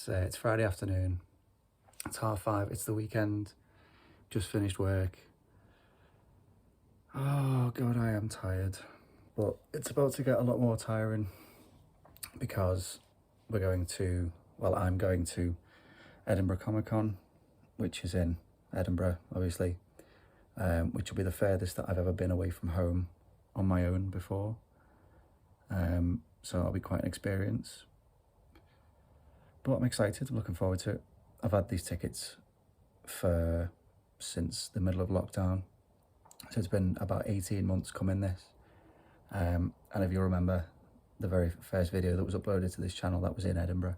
It's Friday afternoon, it's 5:30, it's the weekend, just finished work. Oh God, I am tired, but it's about to get a lot more tiring because I'm going to Edinburgh Comic Con, which is in Edinburgh, obviously, which will be the furthest that I've ever been away from home on my own before. So it'll be quite an experience. But I'm excited, I'm looking forward to it. I've had these tickets since the middle of lockdown. So it's been about 18 months coming this. And if you remember, the very first video that was uploaded to this channel, that was in Edinburgh.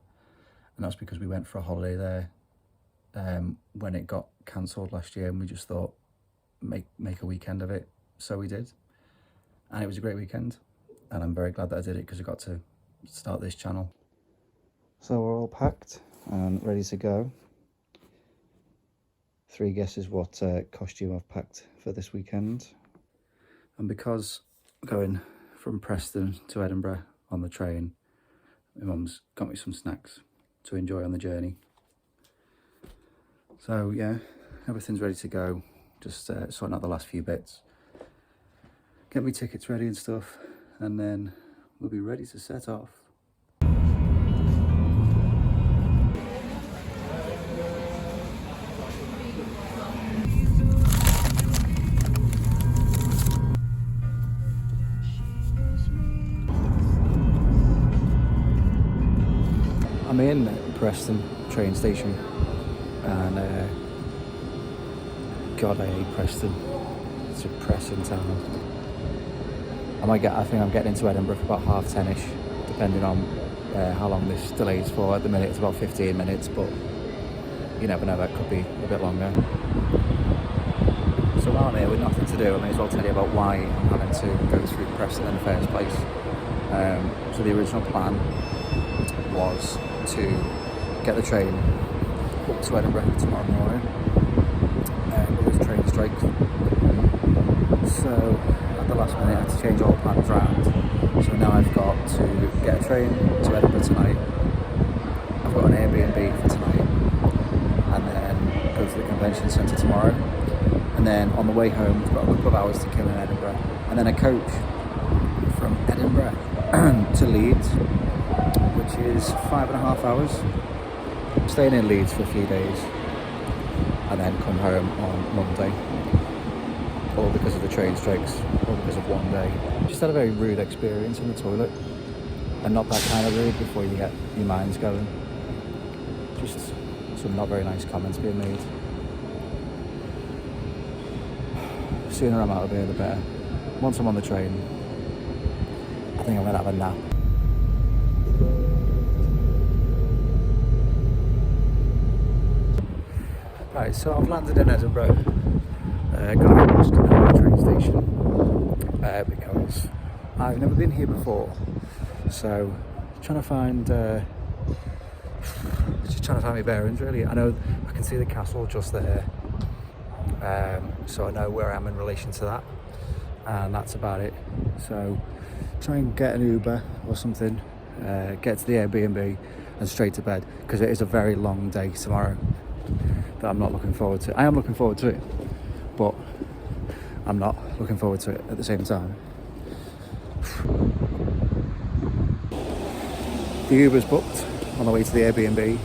And that's because we went for a holiday there when it got cancelled last year, and we just thought, make a weekend of it. So we did. And it was a great weekend. And I'm very glad that I did it because I got to start this channel. So we're all packed and ready to go. 3 guesses what costume I've packed for this weekend. And because going from Preston to Edinburgh on the train, my mum's got me some snacks to enjoy on the journey. So yeah, everything's ready to go. Just sorting out the last few bits. Get me tickets ready and stuff, and then we'll be ready to set off. I'm in Preston train station, and God, I hate Preston. It's a depressing town. I think I'm getting into Edinburgh for about 10:30ish, depending on how long this delay is for. At the minute it's about 15 minutes, but you never know, that could be a bit longer. So while I'm here with nothing to do, I may as well tell you about why I'm having to go through Preston in the first place. So the original plan was to get the train up to Edinburgh tomorrow morning, but there's a train strike. So at the last minute I had to change all the plans around. So now I've got to get a train to Edinburgh tonight. I've got an Airbnb for tonight, and then go to the convention centre tomorrow. And then on the way home, we've got a couple of hours to kill in Edinburgh, and then a coach from Edinburgh to Leeds, which is 5.5 hours. Staying in Leeds for a few days, and then come home on Monday. All because of the train strikes, all because of one day. Just had a very rude experience in the toilet, and not that kind of rude before you get your minds going. Just some not very nice comments being made. The sooner I'm out of here, the better. Once I'm on the train, I think I'm gonna have a nap. Right, so I've landed in Edinburgh. Got a bus coming out of the train station because I've never been here before. So trying to find my bearings really. I know I can see the castle just there, so I know where I am in relation to that, and that's about it. So try and get an Uber or something, get to the Airbnb and straight to bed, because it is a very long day tomorrow that I'm not looking forward to. I am looking forward to it, but I'm not looking forward to it at the same time. The Uber's booked on the way to the Airbnb,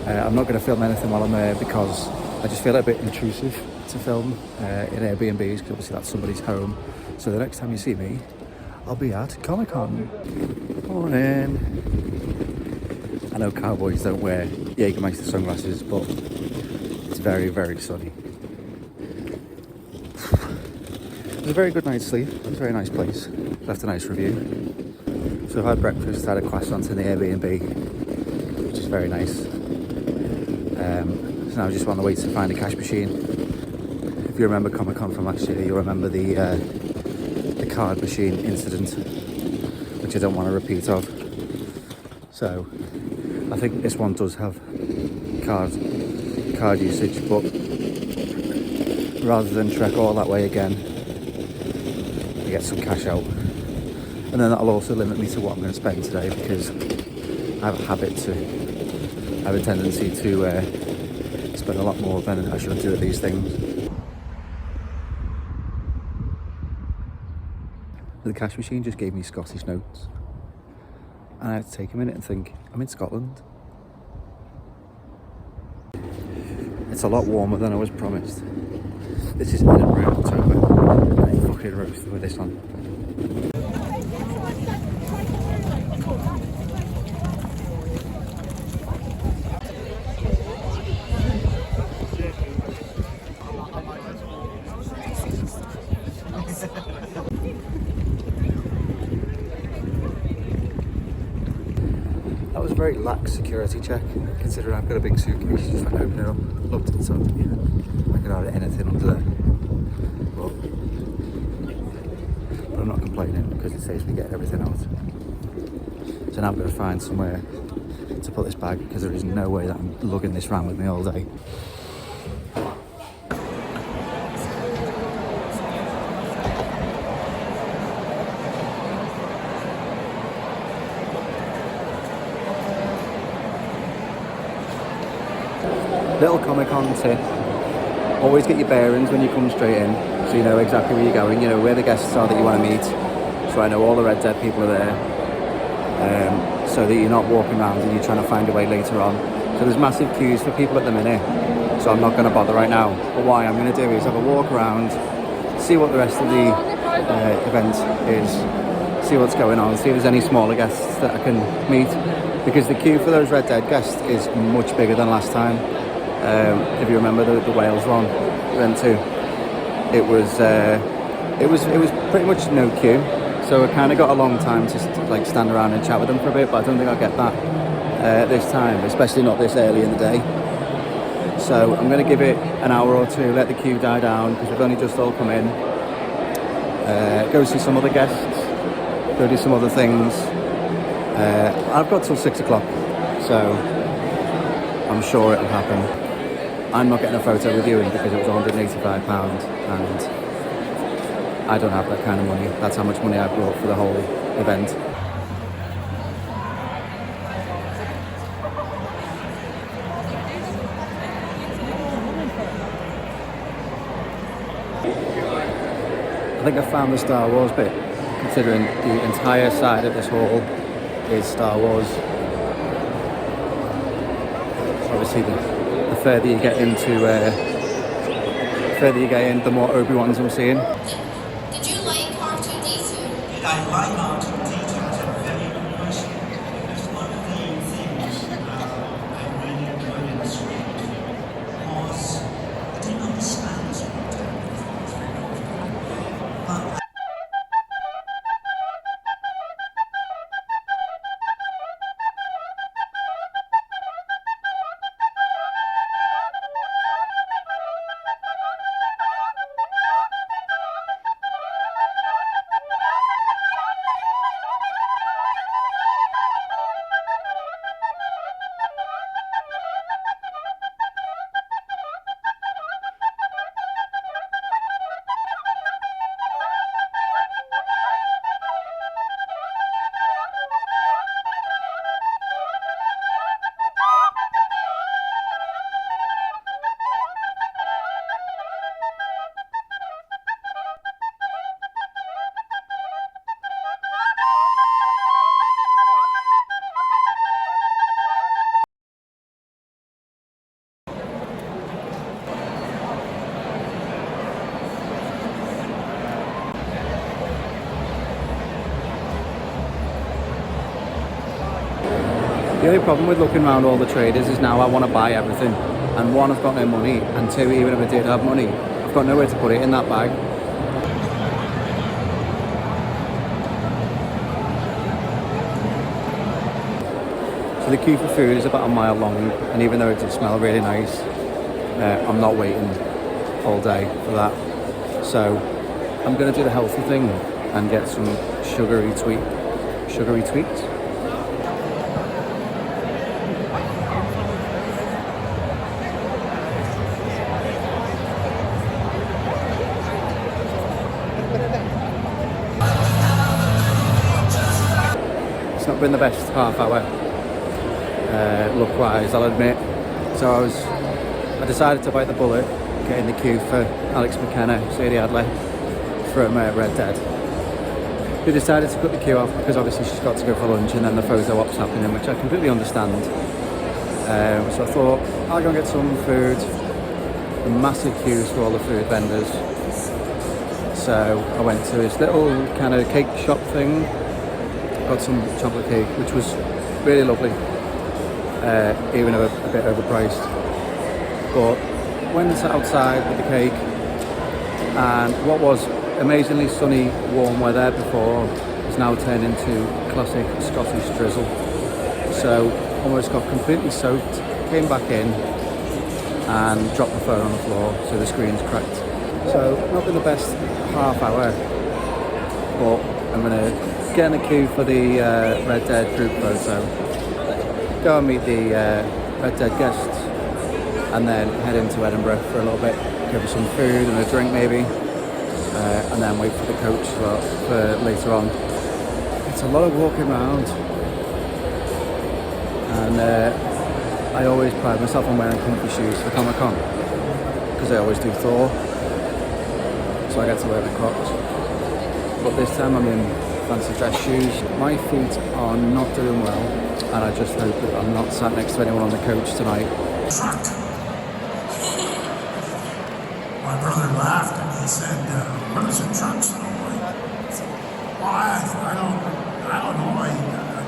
I'm not going to film anything while I'm there because I just feel a bit intrusive to film in Airbnbs, because obviously that's somebody's home. So the next time you see me, I'll be at Comic-Con. Morning. I know cowboys don't wear Jägermeister sunglasses, but it's very, very sunny. It was a very good night's sleep. It was a very nice place. Left a nice review. So I've had breakfast, had a croissant in the Airbnb, which is very nice. So now just on the way to find a cash machine. If you remember Comic-Con from last year, you'll remember the card machine incident, which I don't want to repeat of. So I think this one does have card usage, but rather than trek all that way again, I get some cash out. And then that'll also limit me to what I'm going to spend today, because I have a tendency to spend a lot more than I should do at these things. The cash machine just gave me Scottish notes, and I had to take a minute and think, I'm in Scotland. It's a lot warmer than I was promised. This is Edinburgh in October, and I'm fucking roasted with this on. That was a very lax security check, considering I've got a big suitcase. Just went open it up, looked inside. I could hardly anything under there. But I'm not complaining, because it saves me getting everything out. So now I'm going to find somewhere to put this bag, because there is no way that I'm lugging this around with me all day. Little Comic-Con tip: always get your bearings when you come straight in, so you know exactly where you're going, you know where the guests are that you want to meet. So I know all the Red Dead people are there, so that you're not walking around and you're trying to find a way later on. So there's massive queues for people at the minute, so I'm not going to bother right now. But what I'm going to do is have a walk around, see what the rest of the event is, see what's going on, see if there's any smaller guests that I can meet, because the queue for those Red Dead guests is much bigger than last time. If you remember the Wales one we went to, it was pretty much no queue, so I kind of got a long time to like stand around and chat with them for a bit, but I don't think I'll get that this time, especially not this early in the day. So I'm going to give it an hour or two, let the queue die down, because we've only just all come in, go see some other guests, go do some other things. I've got till 6 o'clock, so I'm sure it'll happen. I'm not getting a photo with you because it was £185, and I don't have that kind of money. That's how much money I brought for the whole event. I think I found the Star Wars bit, considering the entire side of this hall is Star Wars. Obviously, the further you get into, the more Obi-Wans I'm seeing. Did you like R2-D2? Did I like R2-D2? That's a very good question. That's one of the things I really enjoyed in the script, because I didn't understand the script. But The only problem with looking around all the traders is now I want to buy everything, and one, I've got no money, and two, even if I did have money, I've got nowhere to put it in that bag. So the queue for food is about a mile long, and even though it does smell really nice, I'm not waiting all day for that. So I'm going to do the healthy thing and get some sugary tweets. It's not been the best half hour, look-wise, I'll admit. So I decided to bite the bullet, get in the queue for Alex McKenna, Sadie Adler from Red Dead. We decided to cut the queue off because obviously she's got to go for lunch, and then the photo op's happening, which I completely understand. So I thought, I'll go and get some food. The massive queues for all the food vendors. So I went to this little kind of cake shop thing, got some chocolate cake, which was really lovely, even a bit overpriced. But went outside with the cake, and what was amazingly sunny, warm weather before has now turned into classic Scottish drizzle. So almost got completely soaked, came back in and dropped the phone on the floor, so the screen's cracked. So not been the best half hour, but I'm gonna get in the queue for the Red Dead group photo, go and meet the Red Dead guests, and then head into Edinburgh for a little bit, go for some food and a drink maybe, and then wait for the coach for later on. It's a lot of walking around, and I always pride myself on wearing comfy shoes for Comic Con, because I always do Thor, so I get to wear the Crocs. But this time I'm in fancy dress shoes. My feet are not doing well, and I just hope that I'm not sat next to anyone on the coach tonight. Truck. My brother laughed and he said, what is a truck sound like? Well, I don't know. I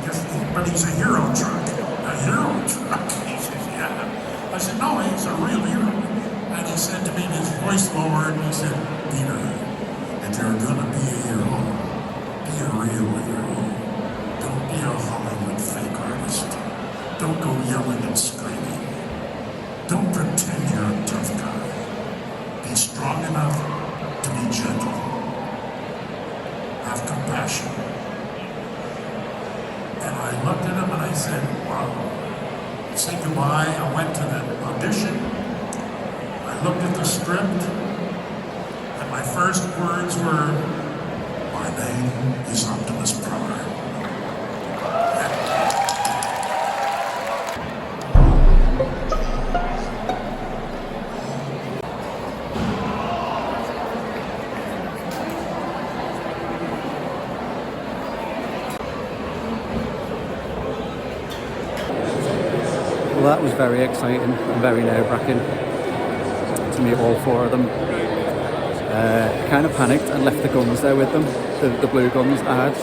guess, but he's a hero truck. A hero truck? He says, yeah. I said, no, he's a real hero. And he said to me, and his voice lowered, and he said, Peter, if you're gonna be a hero, be a real hero. Don't be a Hollywood fake artist. Don't go yelling and screaming. Don't pretend you're a tough guy. Be strong enough to be gentle. Have compassion. And I looked at him and I said, wow. Say goodbye. I went to the audition. I looked at the script. And my first words were, my name is Optimus Prime. Well, that was very exciting and very nerve-wracking to meet all four of them. Kind of panicked and left the guns there with them, the blue guns I had.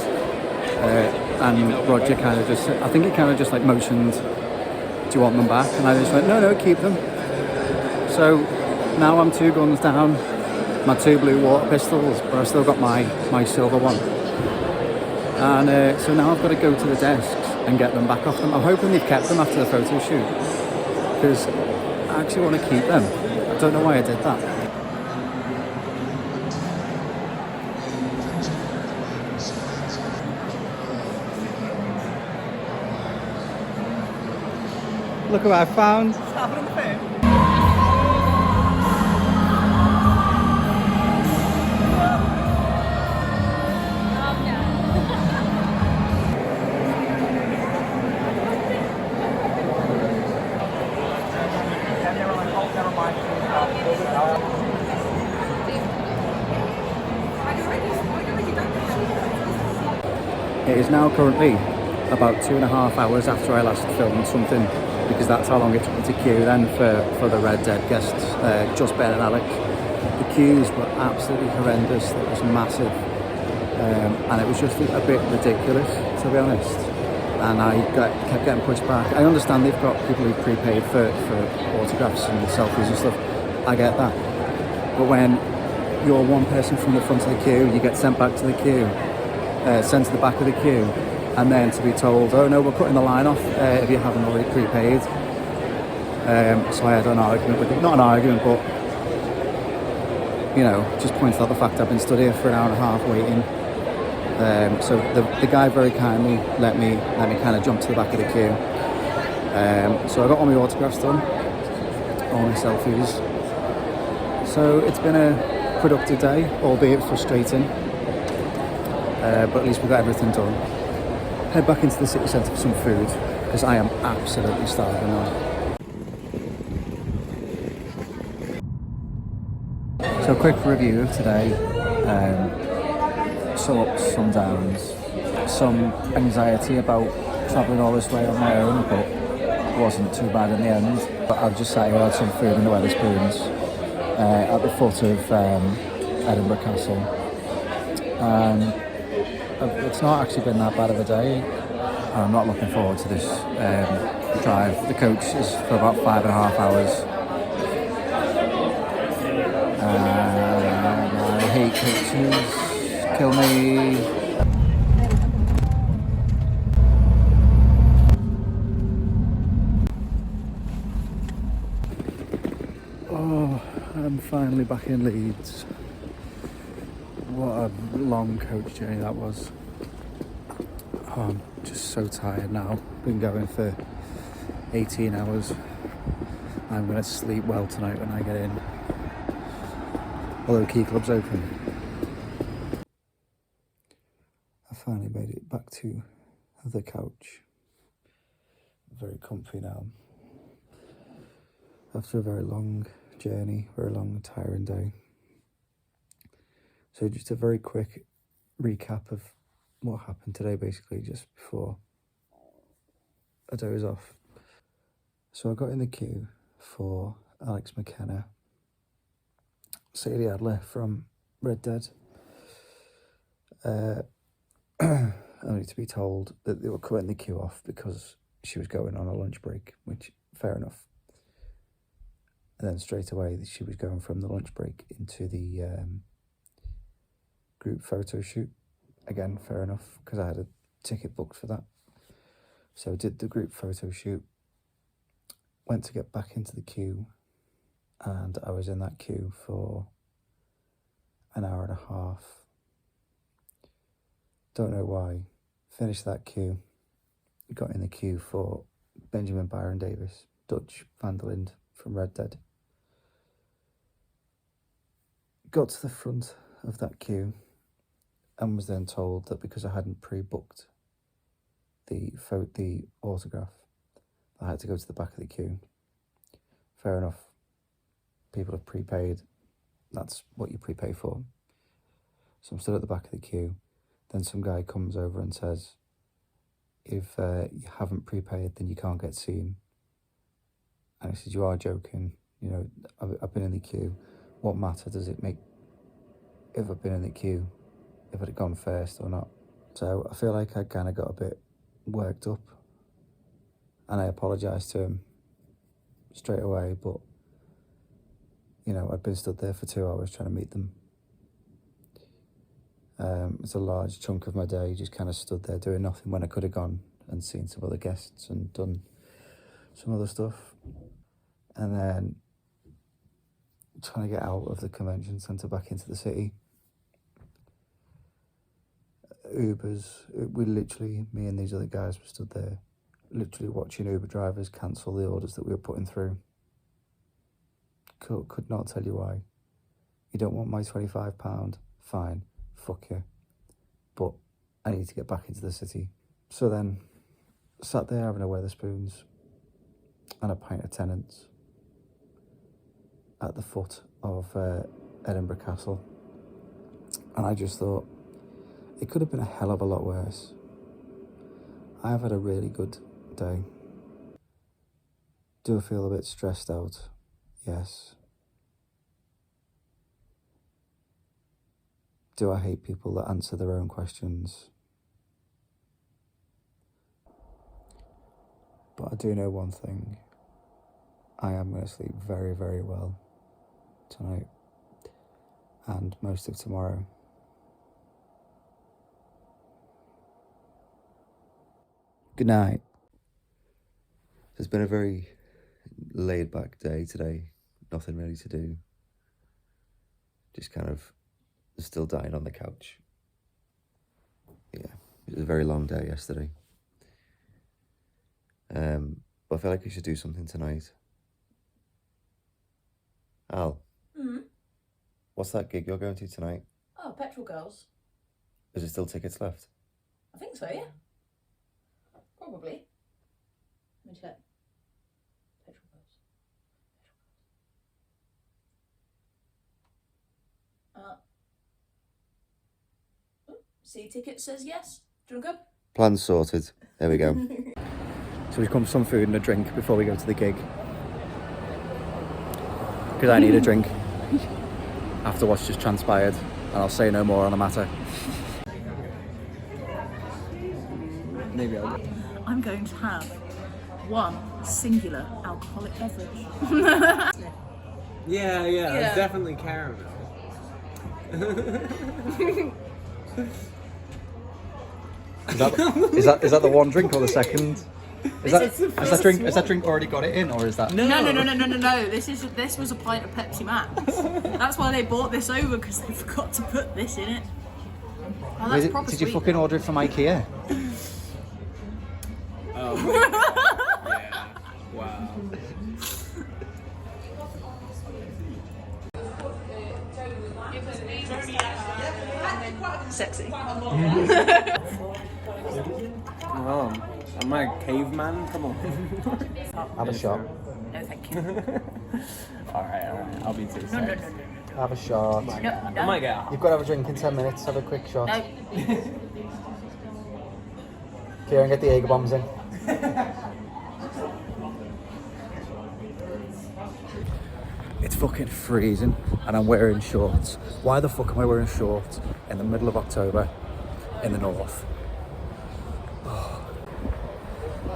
And Roger kind of just, I think he kind of just like motioned, do you want them back? And I just went, no, keep them. So now I'm 2 guns down, my 2 blue water pistols, but I've still got my silver one. And so now I've got to go to the desks and get them back off them. I'm hoping they've kept them after the photo shoot, because I actually want to keep them. I don't know why I did that. Look what I found. Stop it on the phone. It is now currently about 2.5 hours after I last filmed something, because that's how long it took me to queue then for the Red Dead guests, just Ben and Alec. The queues were absolutely horrendous. It was massive, and it was just a bit ridiculous, to be honest. and kept getting pushed back. I understand they've got people who've prepaid for autographs and selfies and stuff. I get that. But when you're one person from the front of the queue, you get sent back to the queue, sent to the back of the queue, and then to be told, oh no, we're cutting the line off if you haven't already prepaid. So I had an argument with them. Not an argument, but you know, just pointed out the fact I've been stood here for an hour and a half waiting. So the guy very kindly let me kind of jump to the back of the queue. So I got all my autographs done, all my selfies. So it's been a productive day, albeit frustrating. But at least we got everything done. Head back into the city centre for some food, because I am absolutely starving now. So a quick review of today. Some ups, some downs. Some anxiety about travelling all this way on my own, but it wasn't too bad in the end. But I've just sat here, had some food in the Wetherspoons at the foot of Edinburgh Castle. It's not actually been that bad of a day. I'm not looking forward to this drive. The coach is for about 5.5 hours. I hate coaches. Kill me. Oh, I'm finally back in Leeds. What a long coach journey that was. Oh, I'm just so tired now. Been going for 18 hours. I'm going to sleep well tonight when I get in. Although Key Club's open. I finally made it back to the couch. Very comfy now. After a very long journey, very long tiring day. So just a very quick recap of what happened today, basically, just before I doze off. So I got in the queue for Alex McKenna, Sadie Adler from Red Dead, only to be told that they were cutting the queue off because she was going on a lunch break, which, fair enough. And then straight away she was going from the lunch break into the group photo shoot. Again, fair enough, because I had a ticket booked for that. So I did the group photo shoot, went to get back into the queue, and I was in that queue for an hour and a half. Don't know why. Finished that queue, got in the queue for Benjamin Byron Davis, Dutch van der Linde from Red Dead. Got to the front of that queue and was then told that because I hadn't pre-booked the autograph, I had to go to the back of the queue. Fair enough. People have prepaid. That's what you prepay for. So I'm stood at the back of the queue. Then some guy comes over and says, if you haven't prepaid, then you can't get seen. And I said, you are joking. You know, I've been in the queue. What matter does it make if I've been in the queue, if I'd gone first or not? So I feel like I kind of got a bit worked up, and I apologised to him straight away, but you know, I'd been stood there for 2 hours trying to meet them. It's a large chunk of my day just kind of stood there doing nothing when I could have gone and seen some other guests and done some other stuff. And then trying to get out of the convention centre back into the city. Ubers, me and these other guys were stood there, literally watching Uber drivers cancel the orders that we were putting through. Could not tell you why. You don't want my £25? Fine, fuck you. But I need to get back into the city. So then, sat there having a Wetherspoons and a pint of Tennent's at the foot of Edinburgh Castle. And I just thought, it could have been a hell of a lot worse. I've had a really good day. Do I feel a bit stressed out? Yes. Do I hate people that answer their own questions? But I do know one thing. I am going to sleep very, very well tonight and most of tomorrow. Good night. It's been a very laid back day today. Nothing really to do. Just kind of still dying on the couch. Yeah, it was a very long day yesterday. But I feel like I should do something tonight. Al, what's that gig you're going to tonight? Oh, Petrol Girls. Is there still tickets left? I think so, yeah. Probably. Let me check. Petrol Girls. See, ticket says yes. Do you want to go? Plans sorted. There we go. So we've come for some food and a drink before we go to the gig. Because I need a drink after what's just transpired, and I'll say no more on the matter. Maybe I'll go. I'm going to have one singular alcoholic beverage. Yeah, it's definitely caramel. Is that the one drink or the second? Has that drink already got it in, or is that? No. This was a pint of Pepsi Max. That's why they bought this over, because they forgot to put this in it. Oh, that's proper Did you sweet. fucking order it from IKEA? Oh. Yeah. Wow. Sexy. Oh, am I a caveman? Come on. Have a shot. No, thank you. Alright. I'll be too No. Have a shot. I might get out. You've got to have a drink in 10 minutes. Have a quick shot. No. Kieran, get the Jaeger bombs in. It's fucking freezing and I'm wearing shorts. Why the fuck am I wearing shorts in the middle of October in the north? Oh.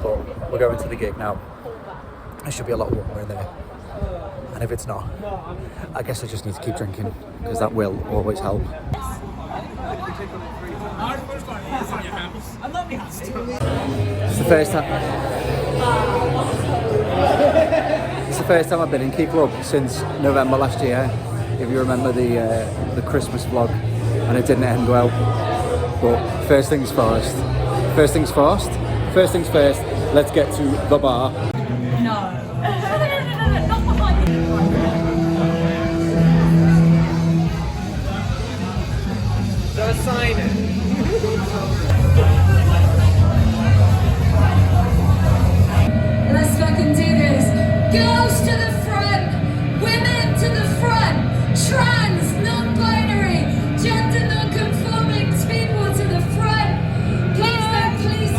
But we're going to the gig now. It should be a lot warmer in there. And if it's not, I guess I just need to keep drinking, because that will always help. It's the first time. It's the first time I've been in Key Club since November last year. If you remember the Christmas vlog, and it didn't end well. But first things first. First things first. Let's get to the bar. No. Not behind me. So sign it. Let's fucking do this. Girls to the front, women to the front, trans, non-binary, gender non-conforming people to the front. Please don't please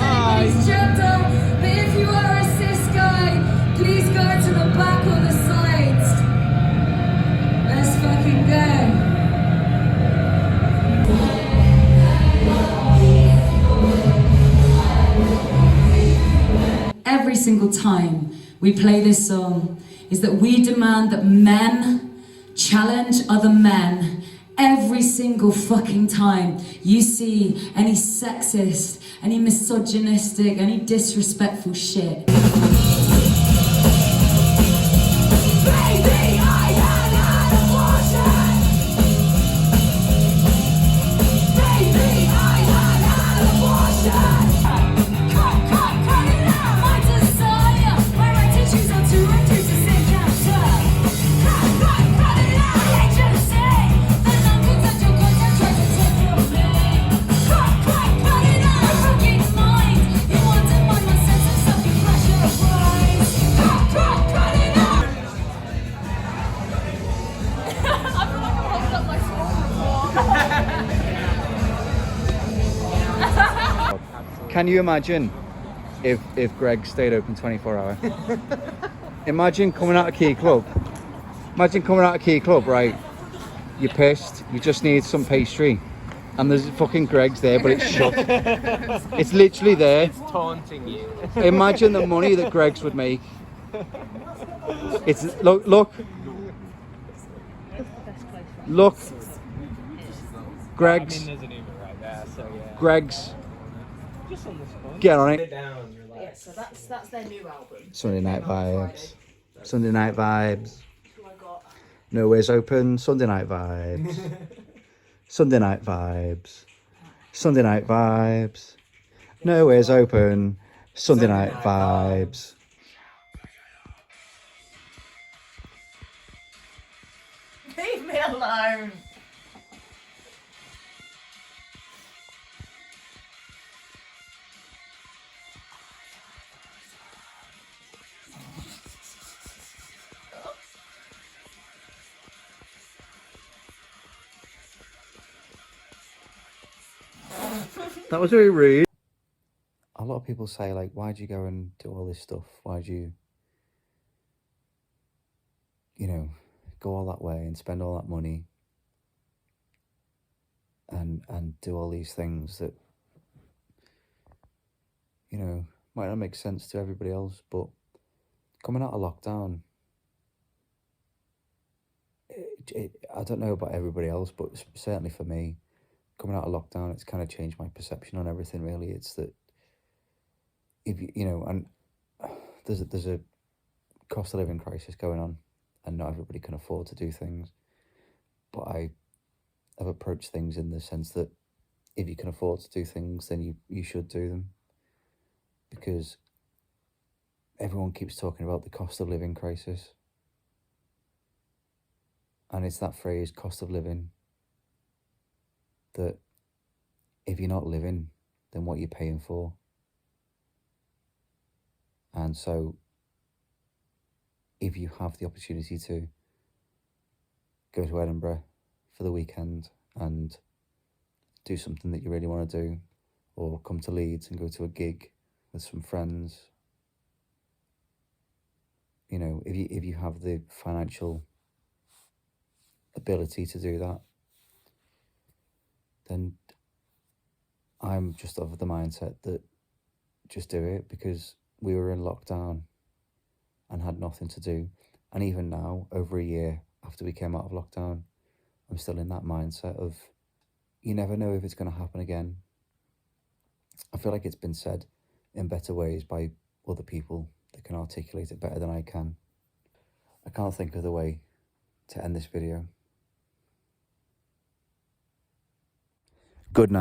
gender, but if you are a cis guy, please go to the back or the sides. Let's fucking go. Every single time we play this song is that we demand that men challenge other men every single fucking time you see any sexist, any misogynistic, any disrespectful shit. Baby, I had an abortion. Baby, I had an abortion. Cut it out. My desire, my right to choose not to reduce the same cancer. Cut it out. My agency, the non-consensual consent tries to take from me. Cut it out. My fucking mind, you undermine my sense of self-pleasure of rise. Cut it out. I feel like I'm holding up my school report. Can you imagine if Greg stayed open 24 hours? Imagine coming out of Key Club. Right? You're pissed, you just need some pastry. and there's fucking Greg's there, but it's shut. It's literally there. It's taunting you. Imagine the money that Greg's would make. It's look. Greg's. There's an Uber right there, so yeah. Greg's. Just on the spot. Get on Sit it. down, Yeah, relax. so that's their new album. Sunday night vibes. Sunday night vibes. Who I got? Nowhere's open. Sunday night vibes. Sunday night vibes. Sunday night vibes. Nowhere's open. Sunday night vibes. Leave me alone. That was very rude. A lot of people say, like, why'd you go and do all this stuff? Why'd you, go all that way and spend all that money and do all these things that, might not make sense to everybody else, but coming out of lockdown, I don't know about everybody else, but certainly for me, coming out of lockdown, it's kind of changed my perception on everything, really. It's that if and there's a cost of living crisis going on, and not everybody can afford to do things. But I have approached things in the sense that if you can afford to do things, then you should do them, because everyone keeps talking about the cost of living crisis, and it's that phrase, cost of living, that if you're not living, then what you're paying for. And so if you have the opportunity to go to Edinburgh for the weekend and do something that you really want to do, or come to Leeds and go to a gig with some friends, if you have the financial ability to do that, then I'm just of the mindset that just do it, because we were in lockdown and had nothing to do. And even now, over a year after we came out of lockdown, I'm still in that mindset of, you never know if it's going to happen again. I feel like it's been said in better ways by other people that can articulate it better than I can. I can't think of the way to end this video. Good night.